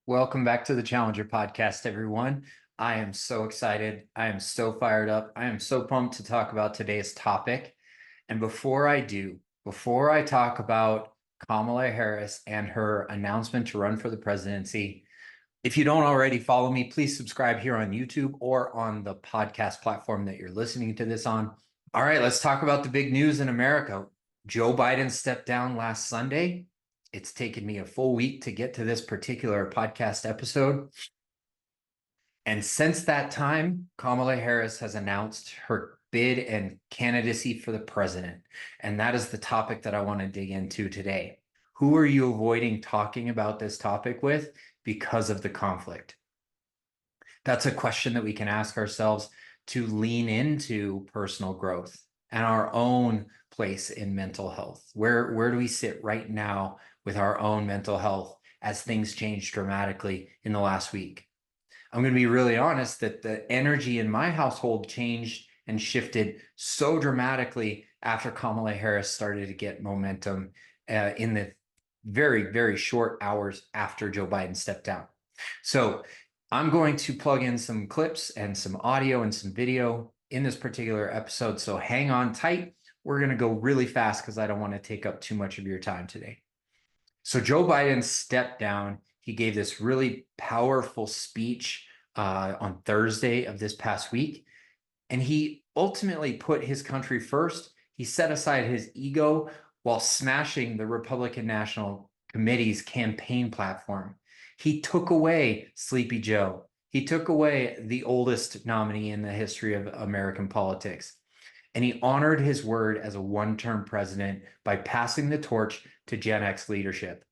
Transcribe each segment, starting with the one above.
Welcome back to the Challenger podcast, everyone. I am so excited. I am so fired up. I am so pumped to talk about today's topic. And before I talk about Kamala Harris and her announcement to run for the presidency, if you don't already follow me, please subscribe here on YouTube or on the podcast platform that you're listening to this on. All right, let's talk about the big news in America. Joe Biden stepped down last Sunday. It's taken me a full week to get to this particular podcast episode. And since that time, Kamala Harris has announced her bid and candidacy for the president. And that is the topic that I want to dig into today. Who are you avoiding talking about this topic with because of the conflict? That's a question that we can ask ourselves to lean into personal growth and our own place in mental health. Where do we sit right now with our own mental health as things changed dramatically in the last week? I'm going to be really honest that the energy in my household changed and shifted so dramatically after Kamala Harris started to get momentum in the very, very short hours after Joe Biden stepped down. So I'm going to plug in some clips and some audio and some video in this particular episode. So hang on tight. We're going to go really fast because I don't want to take up too much of your time today. So Joe Biden stepped down. He gave this really powerful speech on Thursday of this past week. And he ultimately put his country first. He set aside his ego while smashing the Republican National Committee's campaign platform. He took away Sleepy Joe. He took away the oldest nominee in the history of American politics. And he honored his word as a one-term president by passing the torch to Gen X leadership,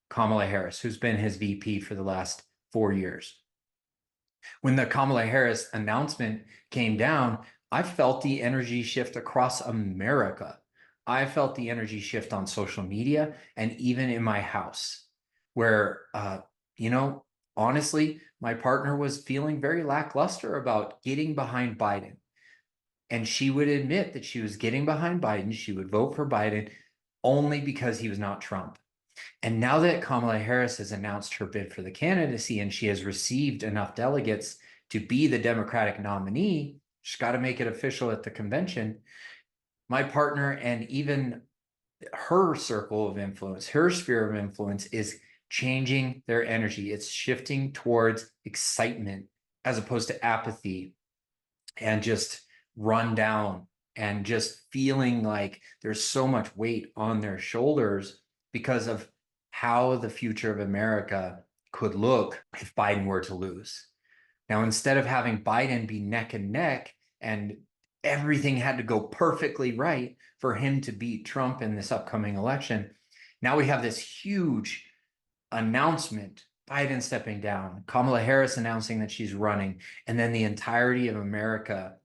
Kamala Harris, who's been his VP for the last 4 years. When the Kamala Harris announcement came down, I felt the energy shift across America. I felt the energy shift on social media and even in my house, where, honestly, my partner was feeling very lackluster about getting behind Biden. And she would admit that she was getting behind Biden. She would vote for Biden only because he was not Trump. And now that Kamala Harris has announced her bid for the candidacy and she has received enough delegates to be the Democratic nominee, she's got to make it official at the convention. My partner and even her circle of influence, her sphere of influence is changing their energy. It's shifting towards excitement as opposed to apathy and just run down and just feeling like there's so much weight on their shoulders because of how the future of America could look if Biden were to lose. Now, instead of having Biden be neck and neck and everything had to go perfectly right for him to beat Trump in this upcoming election, now we have this huge announcement, Biden stepping down, Kamala Harris announcing that she's running, and then the entirety of America,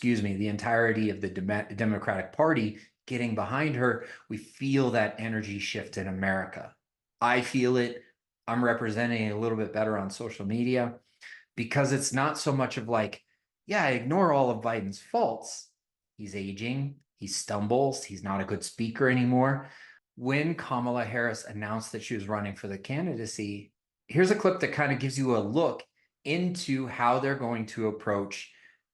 the entirety of the Democratic Party getting behind her. We feel that energy shift in America. I feel it. I'm representing it a little bit better on social media because it's not so much of like, yeah, ignore all of Biden's faults. He's aging, he stumbles, he's not a good speaker anymore. When Kamala Harris announced that she was running for the candidacy, here's a clip that kind of gives you a look into how they're going to approach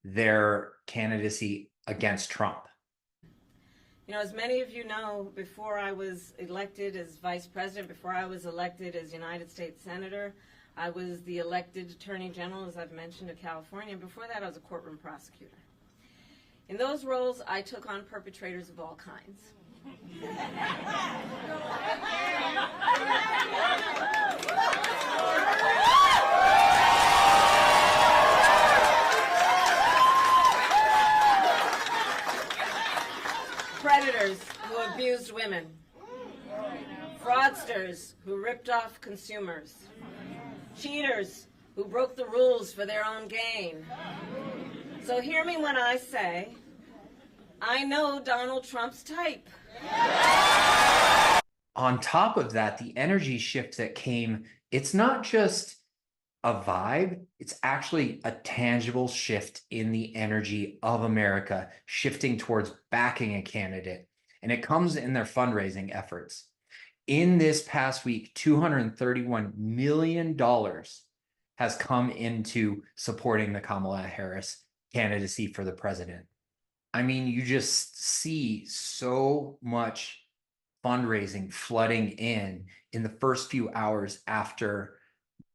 their candidacy against Trump. You know, as many of you know, before I was elected as vice president, before I was elected as United States Senator, I was the elected Attorney General, as I've mentioned, of California. And before that, I was a courtroom prosecutor. In those roles, I took on perpetrators of all kinds. Predators who abused women, fraudsters who ripped off consumers, cheaters who broke the rules for their own gain. So hear me when I say, I know Donald Trump's type. On top of that, the energy shift that came, it's not just a vibe, it's actually a tangible shift in the energy of America, shifting towards backing a candidate. And it comes in their fundraising efforts. In this past week, $231 million has come into supporting the Kamala Harris candidacy for the president. I mean, you just see so much fundraising flooding in the first few hours after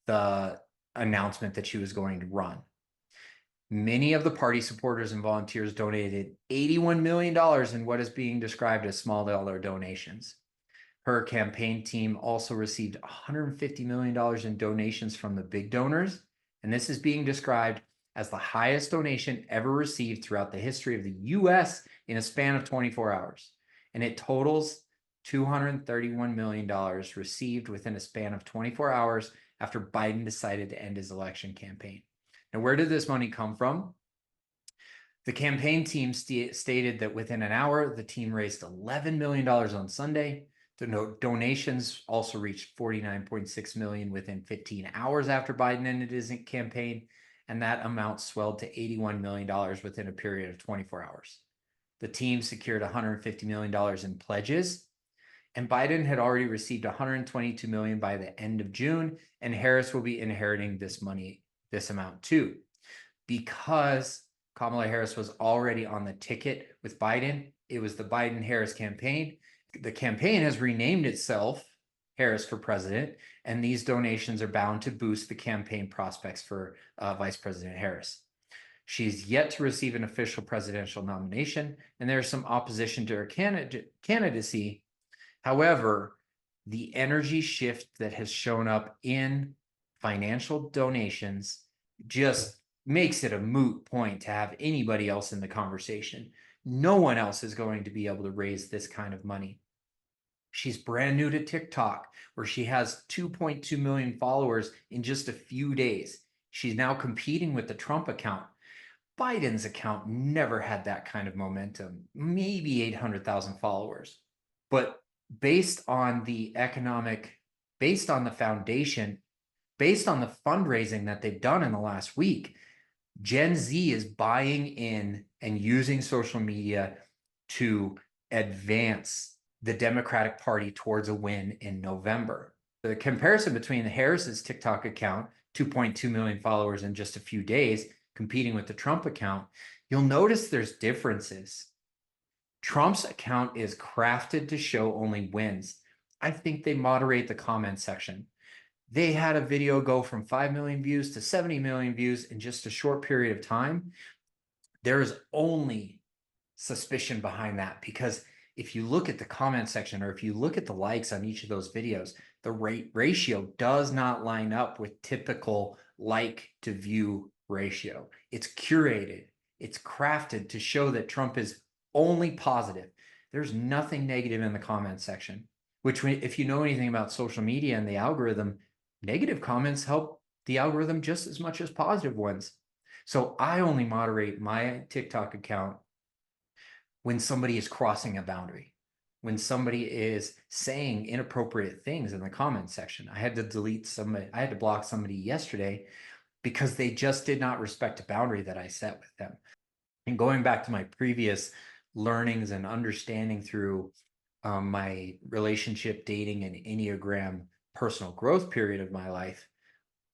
the announcement that she was going to run. Many of the party supporters and volunteers donated $81 million in what is being described as small dollar donations. Her campaign team also received $150 million in donations from the big donors, and this is being described as the highest donation ever received throughout the history of the US in a span of 24 hours. And it totals $231 million received within a span of 24 hours after Biden decided to end his election campaign. Now, where did this money come from? The campaign team stated that within an hour, the team raised $11 million on Sunday. The donations also reached $49.6 million within 15 hours after Biden ended his campaign, and that amount swelled to $81 million within a period of 24 hours. The team secured $150 million in pledges, and Biden had already received $122 million by the end of June, and Harris will be inheriting this money, this amount too. Because Kamala Harris was already on the ticket with Biden, it was the Biden-Harris campaign. The campaign has renamed itself Harris for President, and these donations are bound to boost the campaign prospects for Vice President Harris. She's yet to receive an official presidential nomination, and there's some opposition to her candidacy. However, the energy shift that has shown up in financial donations just makes it a moot point to have anybody else in the conversation. No one else is going to be able to raise this kind of money. She's brand new to TikTok, where she has 2.2 million followers in just a few days. She's now competing with the Trump account. Biden's account never had that kind of momentum, maybe 800,000 followers. But based on the foundation, based on the fundraising that they've done in the last week, Gen Z is buying in and using social media to advance the Democratic Party towards a win in November. The comparison between Harris's TikTok account, 2.2 million followers in just a few days, competing with the Trump account, you'll notice there's differences. Trump's account is crafted to show only wins. I think they moderate the comment section. They had a video go from 5 million views to 70 million views in just a short period of time. There's only suspicion behind that, because if you look at the comment section, or if you look at the likes on each of those videos, the ratio does not line up with typical like to view ratio. It's curated, it's crafted to show that Trump is only positive. There's nothing negative in the comment section, which, if you know anything about social media and the algorithm, negative comments help the algorithm just as much as positive ones. So I only moderate my TikTok account when somebody is crossing a boundary, when somebody is saying inappropriate things in the comment section. I had to block somebody yesterday because they just did not respect a boundary that I set with them. And going back to my previous learnings and understanding through my relationship, dating, and Enneagram personal growth period of my life,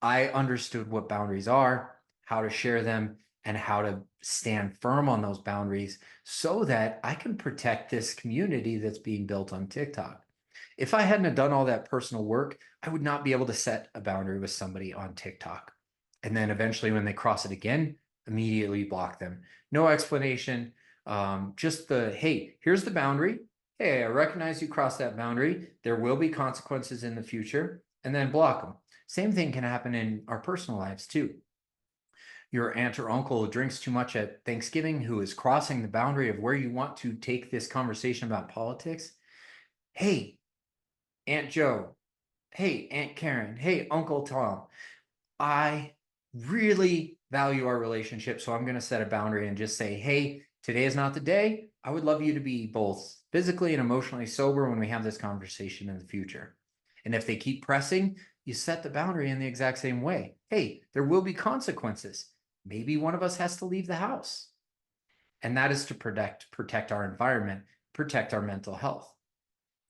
I understood what boundaries are, how to share them, and how to stand firm on those boundaries so that I can protect this community that's being built on TikTok. If I hadn't done all that personal work, I would not be able to set a boundary with somebody on TikTok. And then eventually when they cross it again, immediately block them. No explanation, just hey, here's the boundary. Hey, I recognize you crossed that boundary. There will be consequences in the future, and then block them. Same thing can happen in our personal lives too. Your aunt or uncle who drinks too much at Thanksgiving, who is crossing the boundary of where you want to take this conversation about politics. Hey, Aunt Joe. Hey, Aunt Karen. Hey, Uncle Tom. I really value our relationship, so I'm going to set a boundary and just say, hey, today is not the day. I would love you to be both physically and emotionally sober when we have this conversation in the future. And if they keep pressing, you set the boundary in the exact same way. Hey, there will be consequences. Maybe one of us has to leave the house. And that is to protect our environment, protect our mental health.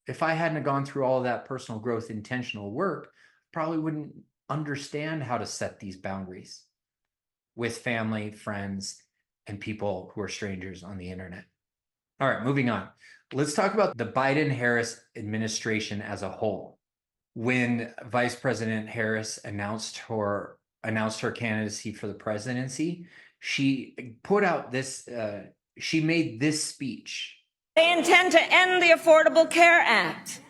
If I hadn't gone through all of that personal growth, intentional work, probably wouldn't understand how to set these boundaries with family, friends, and people who are strangers on the internet. All right, moving on. Let's talk about the Biden-Harris administration as a whole. When Vice President Harris announced her candidacy for the presidency, she put out this, she made this speech. They intend to end the Affordable Care Act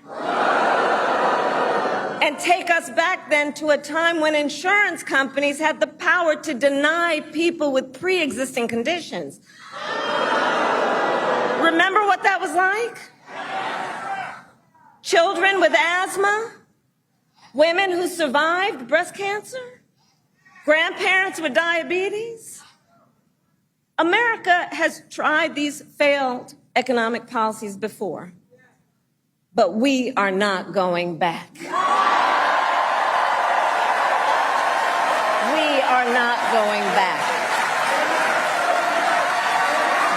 and take us back then to a time when insurance companies had the power to deny people with pre-existing conditions. Remember what that was like? Children with asthma, women who survived breast cancer, grandparents with diabetes. America has tried these failed economic policies before, but we are not going back. We are not going back.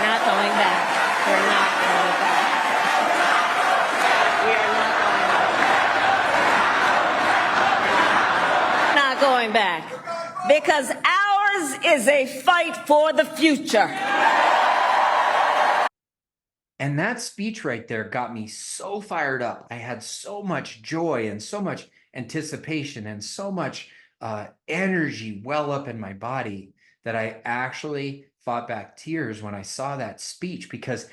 Not going back. We're not going back. We are not going back. Not going back. Because ours is a fight for the future. And that speech right there got me so fired up. I had so much joy and so much anticipation and so much energy well up in my body that I actually fought back tears when I saw that speech, because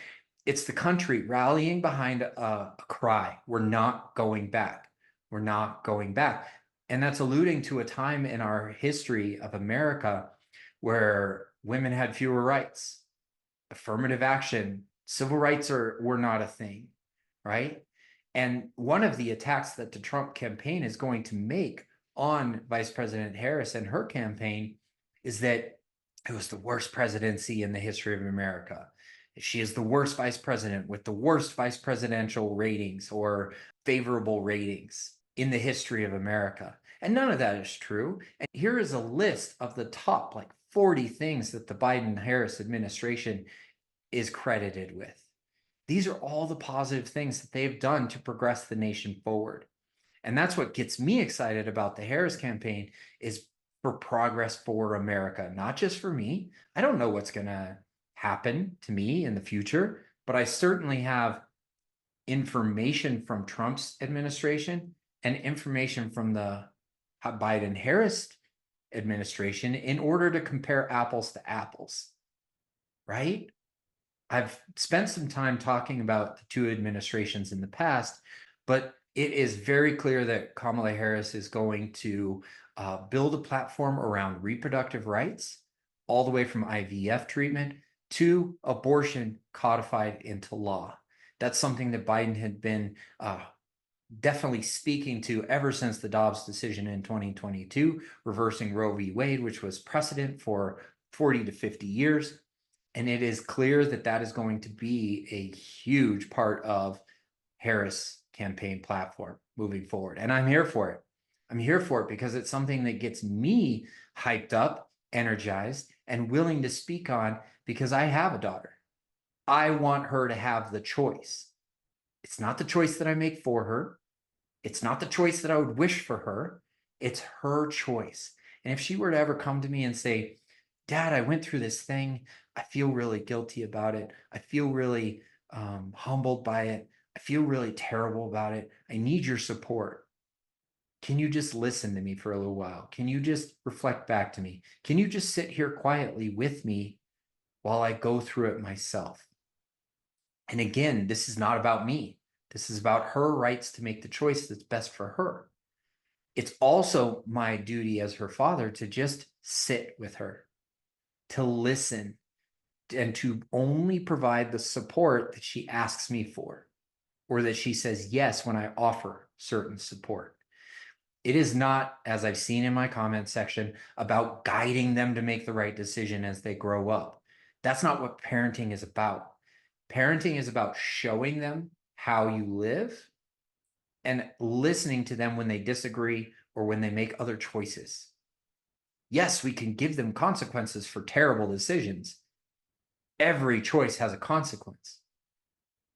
it's the country rallying behind a cry. We're not going back. We're not going back. And that's alluding to a time in our history of America where women had fewer rights, affirmative action, civil rights were not a thing, right? And one of the attacks that the Trump campaign is going to make on Vice President Harris and her campaign is that it was the worst presidency in the history of America. She is the worst vice president with the worst vice presidential ratings or favorable ratings in the history of America. And none of that is true. And here is a list of the top 40 things that the Biden-Harris administration is credited with. These are all the positive things that they've done to progress the nation forward. And that's what gets me excited about the Harris campaign, is for progress for America, not just for me. I don't know what's going to happen to me in the future, but I certainly have information from Trump's administration and information from the Biden-Harris administration in order to compare apples to apples, right? I've spent some time talking about the two administrations in the past, but it is very clear that Kamala Harris is going to build a platform around reproductive rights, all the way from IVF treatment to abortion codified into law. That's something that Biden had been definitely speaking to ever since the Dobbs decision in 2022, reversing Roe v. Wade, which was precedent for 40 to 50 years. And it is clear that that is going to be a huge part of Harris' campaign platform moving forward. And I'm here for it. I'm here for it because it's something that gets me hyped up, energized, and willing to speak on, because I have a daughter. I want her to have the choice. It's not the choice that I make for her. It's not the choice that I would wish for her. It's her choice. And if she were to ever come to me and say, Dad, I went through this thing. I feel really guilty about it. I feel really humbled by it. I feel really terrible about it. I need your support. Can you just listen to me for a little while? Can you just reflect back to me? Can you just sit here quietly with me while I go through it myself? And again, this is not about me. This is about her rights to make the choice that's best for her. It's also my duty as her father to just sit with her, to listen, and to only provide the support that she asks me for, or that she says yes when I offer certain support. It is not, as I've seen in my comment section, about guiding them to make the right decision as they grow up. That's not what parenting is about. Parenting is about showing them how you live and listening to them when they disagree or when they make other choices. Yes, we can give them consequences for terrible decisions. Every choice has a consequence.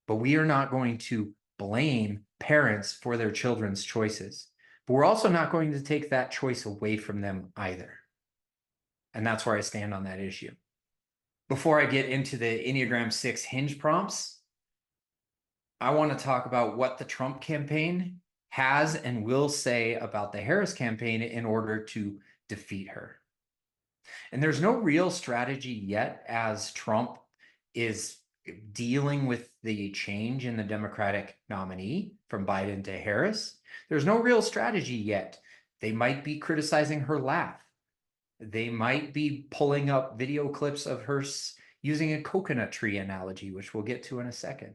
But we are not going to blame parents for their children's choices. But we're also not going to take that choice away from them either. And that's where I stand on that issue. Before I get into the Enneagram 6 hinge prompts, I want to talk about what the Trump campaign has and will say about the Harris campaign in order to defeat her. And there's no real strategy yet as Trump is dealing with the change in the Democratic nominee from Biden to Harris. There's no real strategy yet. They might be criticizing her laugh. They might be pulling up video clips of her using a coconut tree analogy, which we'll get to in a second.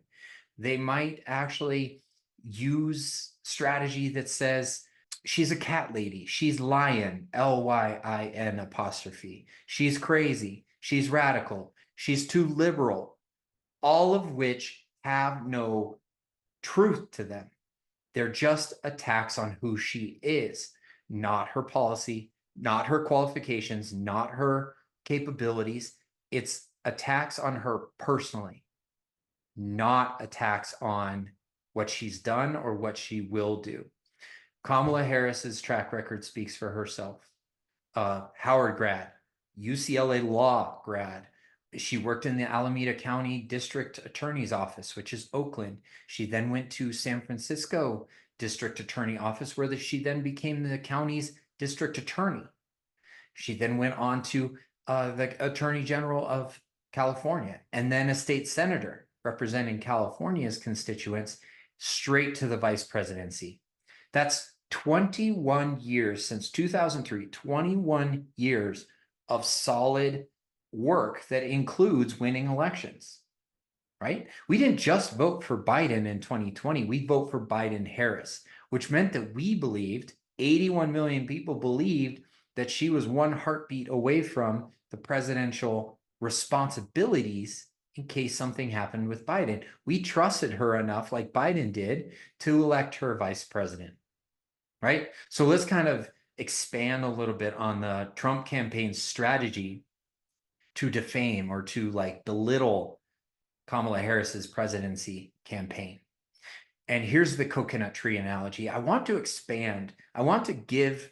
They might actually use strategy that says, she's a cat lady. She's lying, Lyin apostrophe. She's crazy. She's radical. She's too liberal. All of which have no truth to them. They're just attacks on who she is, not her policy, not her qualifications, not her capabilities. It's attacks on her personally, not attacks on what she's done or what she will do. Kamala Harris's track record speaks for herself. Howard grad, UCLA law grad. She worked in the Alameda County District Attorney's Office, which is Oakland. She then went to San Francisco District Attorney Office, where she then became the county's district attorney. She then went on to the Attorney General of California, and then a state senator representing California's constituents, straight to the vice presidency. That's 21 years since 2003, 21 years of solid work that includes winning elections, right? We didn't just vote for Biden in 2020, we vote for Biden-Harris, which meant that we believed, 81 million people believed, that she was one heartbeat away from the presidential responsibilities in case something happened with Biden. We trusted her enough, like Biden did, to elect her vice president, right? So let's kind of expand a little bit on the Trump campaign's strategy to defame or to like belittle Kamala Harris's presidency campaign. And here's the coconut tree analogy. I want to expand. I want to give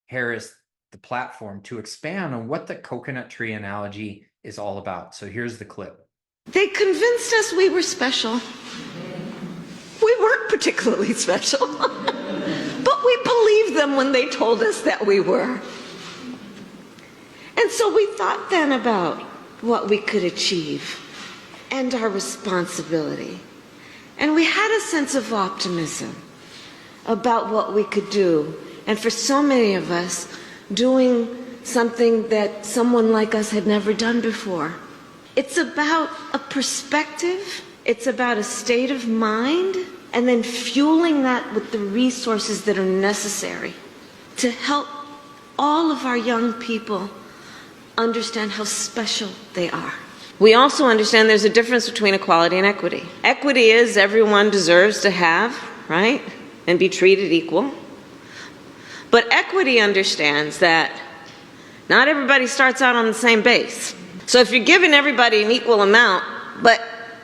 Harris the platform to expand on what the coconut tree analogy is all about. So here's the clip. They convinced us we were special. We weren't particularly special, but we believed them when they told us that we were. And so we thought then about what we could achieve and our responsibility. And we had a sense of optimism about what we could do. And for so many of us, doing something that someone like us had never done before. It's about a perspective, it's about a state of mind, and then fueling that with the resources that are necessary to help all of our young people understand how special they are. We also understand there's a difference between equality and equity. Equity is everyone deserves to have, right, and be treated equal. But equity understands that not everybody starts out on the same base. So if you're giving everybody an equal amount, but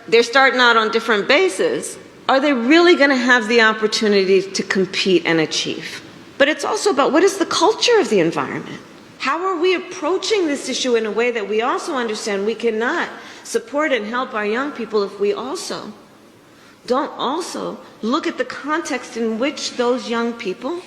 they're starting out on different bases, are they really going to have the opportunity to compete and achieve? But it's also about what is the culture of the environment? How are we approaching this issue in a way that we also understand we cannot support and help our young people if we also don't also look at the context in which those young people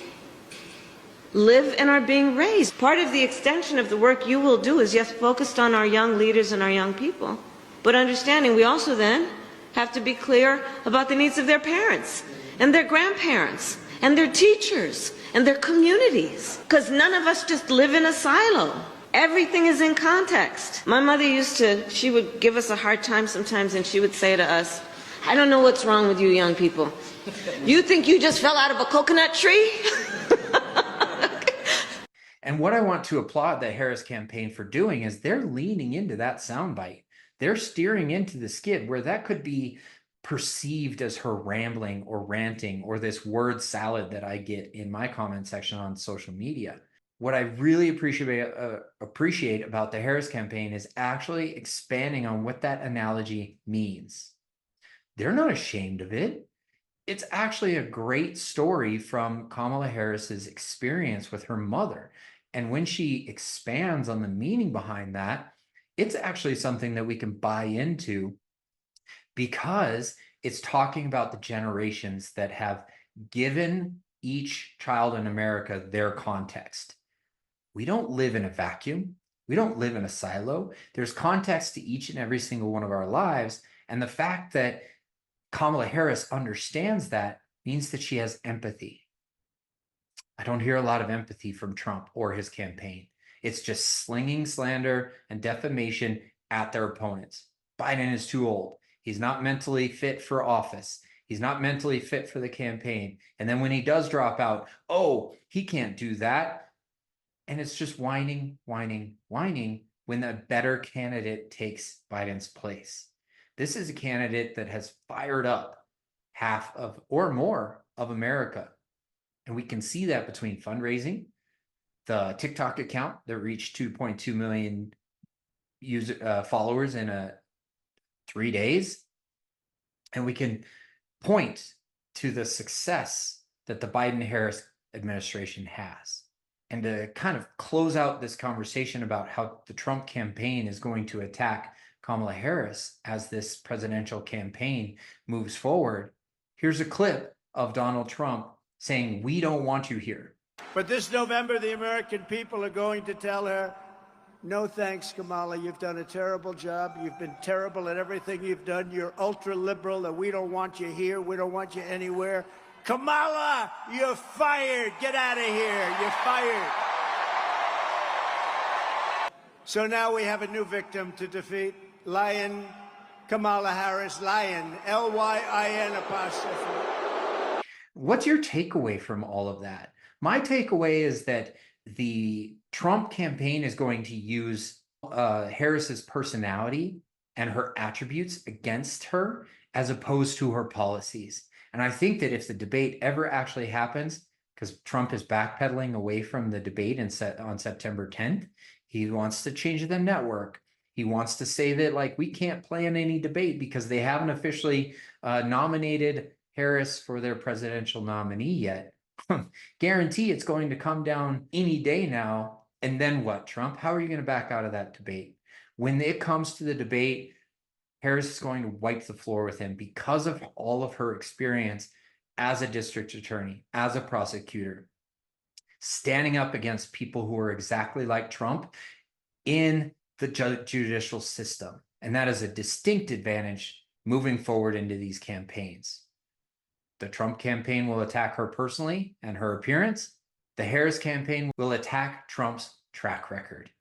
live and are being raised. Part of the extension of the work you will do is, yes, focused on our young leaders and our young people, but understanding we also then have to be clear about the needs of their parents and their grandparents and their teachers and their communities, because none of us just live in a silo. Everything is in context. My mother she would give us a hard time sometimes, and she would say to us, I don't know what's wrong with you young people. You think you just fell out of a coconut tree? And what I want to applaud the Harris campaign for doing is they're leaning into that soundbite. They're steering into the skid where that could be perceived as her rambling or ranting or this word salad that I get in my comment section on social media. What I really appreciate about the Harris campaign is actually expanding on what that analogy means. They're not ashamed of it. It's actually a great story from Kamala Harris's experience with her mother. And when she expands on the meaning behind that, it's actually something that we can buy into because it's talking about the generations that have given each child in America their context. We don't live in a vacuum. We don't live in a silo. There's context to each and every single one of our lives. And the fact that Kamala Harris understands that means that she has empathy. I don't hear a lot of empathy from Trump or his campaign. It's just slinging slander and defamation at their opponents. Biden is too old. He's not mentally fit for office. He's not mentally fit for the campaign. And then when he does drop out, oh, he can't do that. And it's just whining, whining, whining when a better candidate takes Biden's place. This is a candidate that has fired up half of or more of America. And we can see that between fundraising, the TikTok account that reached 2.2 million followers in 3 days. And we can point to the success that the Biden-Harris administration has. And to kind of close out this conversation about how the Trump campaign is going to attack Kamala Harris as this presidential campaign moves forward, here's a clip of Donald Trump saying, "We don't want you here." But this November, the American people are going to tell her, no thanks, Kamala. You've done a terrible job. You've been terrible at everything you've done. You're ultra-liberal, and we don't want you here. We don't want you anywhere. Kamala, you're fired. Get out of here. You're fired. So now we have a new victim to defeat. Lion Kamala Harris. Lion. L-Y-I-N apostrophe. What's your takeaway from all of that? My takeaway is that the Trump campaign is going to use Harris's personality and her attributes against her as opposed to her policies. And I think that if the debate ever actually happens, because Trump is backpedaling away from the debate on September 10th, he wants to change the network. He wants to say that, like, we can't plan any debate because they haven't officially nominated Harris for their presidential nominee yet. Guarantee it's going to come down any day now. And then what, Trump? How are you going to back out of that debate? When it comes to the debate, Harris is going to wipe the floor with him because of all of her experience as a district attorney, as a prosecutor, standing up against people who are exactly like Trump in the judicial system. And that is a distinct advantage moving forward into these campaigns. The Trump campaign will attack her personally and her appearance. The Harris campaign will attack Trump's track record.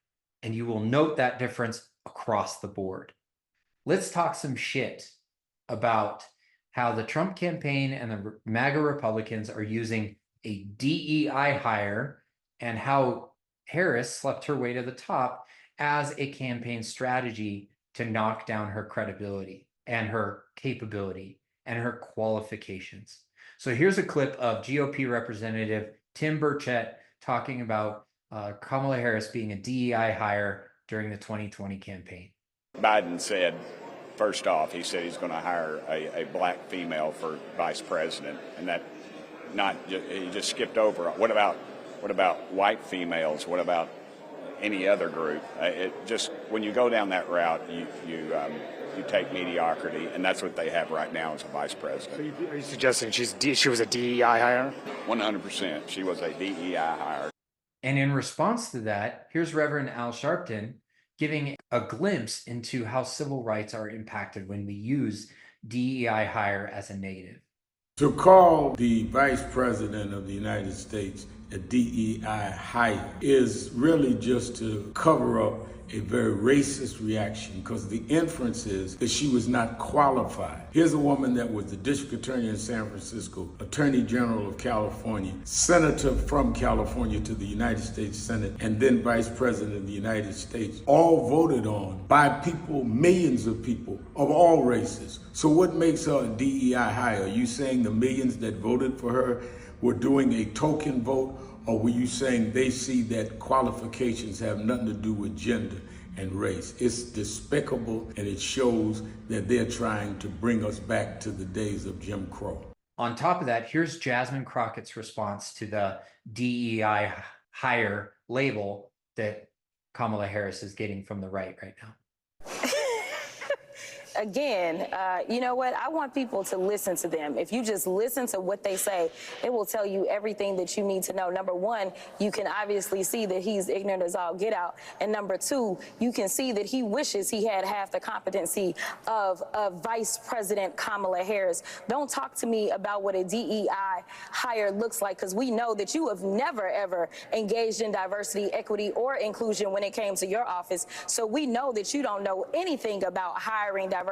And you will note that difference across the board. Let's talk some shit about how the Trump campaign and the MAGA Republicans are using a DEI hire and how Harris slept her way to the top as a campaign strategy to knock down her credibility and her capability and her qualifications. So here's a clip of GOP Representative Tim Burchett talking about Kamala Harris being a DEI hire during the 2020 campaign. Biden said, first off, he said he's going to hire a black female for vice president, and that he just skipped over. What about white females? What about any other group? It just, when you go down that route, you take mediocrity, and that's what they have right now as a vice president. So are you suggesting she was a DEI hire? 100%. She was a DEI hire. And in response to that, here's Reverend Al Sharpton giving a glimpse into how civil rights are impacted when we use DEI hire as a negative. To call the Vice President of the United States a DEI hire is really just to cover up a very racist reaction, because the inference is that she was not qualified. Here's a woman that was the district attorney in San Francisco, attorney general of California, senator from California to the United States Senate, and then vice president of the United States, all voted on by people, millions of people of all races. So what makes her a DEI hire? Are you saying the millions that voted for her were doing a token vote? Or were you saying they see that qualifications have nothing to do with gender and race? It's despicable, and it shows that they're trying to bring us back to the days of Jim Crow. On top of that, here's Jasmine Crockett's response to the DEI hire label that Kamala Harris is getting from the right now. Again, you know what? I want people to listen to them. If you just listen to what they say, it will tell you everything that you need to know. Number one, you can obviously see that he's ignorant as all get out. And number two, you can see that he wishes he had half the competency of Vice President Kamala Harris. Don't talk to me about what a DEI hire looks like, because we know that you have never, ever engaged in diversity, equity, or inclusion when it came to your office. So we know that you don't know anything about hiring diversity.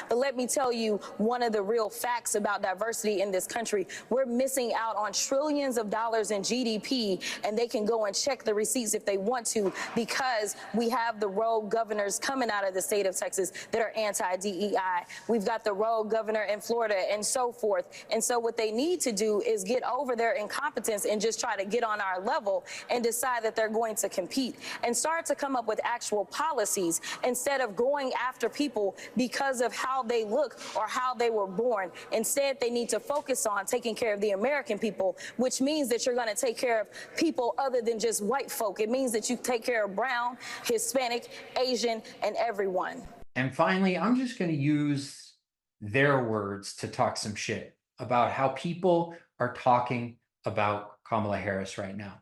But let me tell you one of the real facts about diversity in this country. We're missing out on trillions of dollars in GDP, and they can go and check the receipts if they want to, because we have the rogue governors coming out of the state of Texas that are anti-DEI. We've got the rogue governor in Florida and so forth. And so what they need to do is get over their incompetence and just try to get on our level and decide that they're going to compete and start to come up with actual policies instead of going after people because of how they look or how they were born. Instead, they need to focus on taking care of the American people, which means that you're going to take care of people other than just white folk. It means that you take care of brown, Hispanic, Asian, and everyone. And finally, I'm just going to use their words to talk some shit about how people are talking about Kamala Harris right now.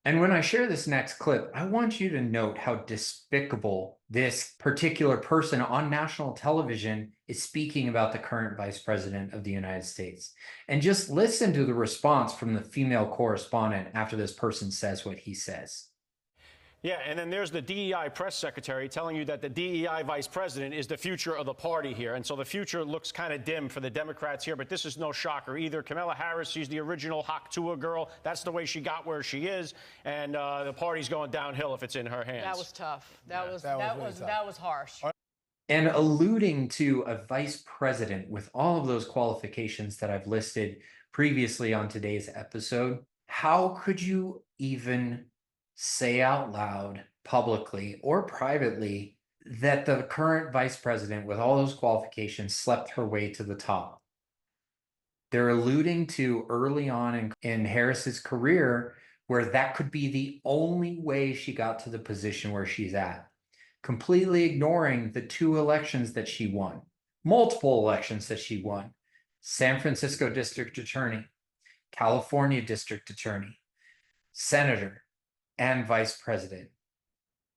And when I share this next clip, I want you to note how despicable this particular person on national television is speaking about the current vice president of the United States. And just listen to the response from the female correspondent after this person says what he says. Yeah, and then there's the DEI press secretary telling you that the DEI vice president is the future of the party here. And so the future looks kind of dim for the Democrats here, but this is no shocker either. Kamala Harris, she's the original Haktua girl. That's the way she got where she is. And the party's going downhill if it's in her hands. That was tough. That was harsh. And alluding to a vice president with all of those qualifications that I've listed previously on today's episode, how could you even say out loud, publicly or privately, that the current vice president with all those qualifications slept her way to the top? They're alluding to early on in Harris's career where that could be the only way she got to the position where she's at, completely ignoring the two elections that she won, multiple elections that she won: San Francisco District Attorney, California District Attorney, Senator, and vice president.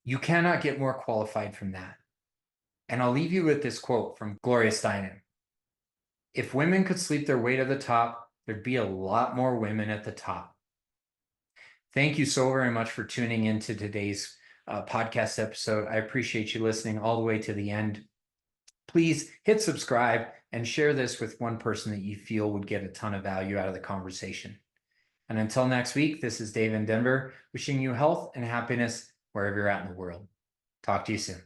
You cannot get more qualified from that. And I'll leave you with this quote from Gloria Steinem. If women could sleep their way to the top, there'd be a lot more women at the top. Thank you so very much for tuning into today's podcast episode. I appreciate you listening all the way to the end. Please hit subscribe and share this with one person that you feel would get a ton of value out of the conversation. And until next week, this is Dave in Denver, wishing you health and happiness wherever you're at in the world. Talk to you soon.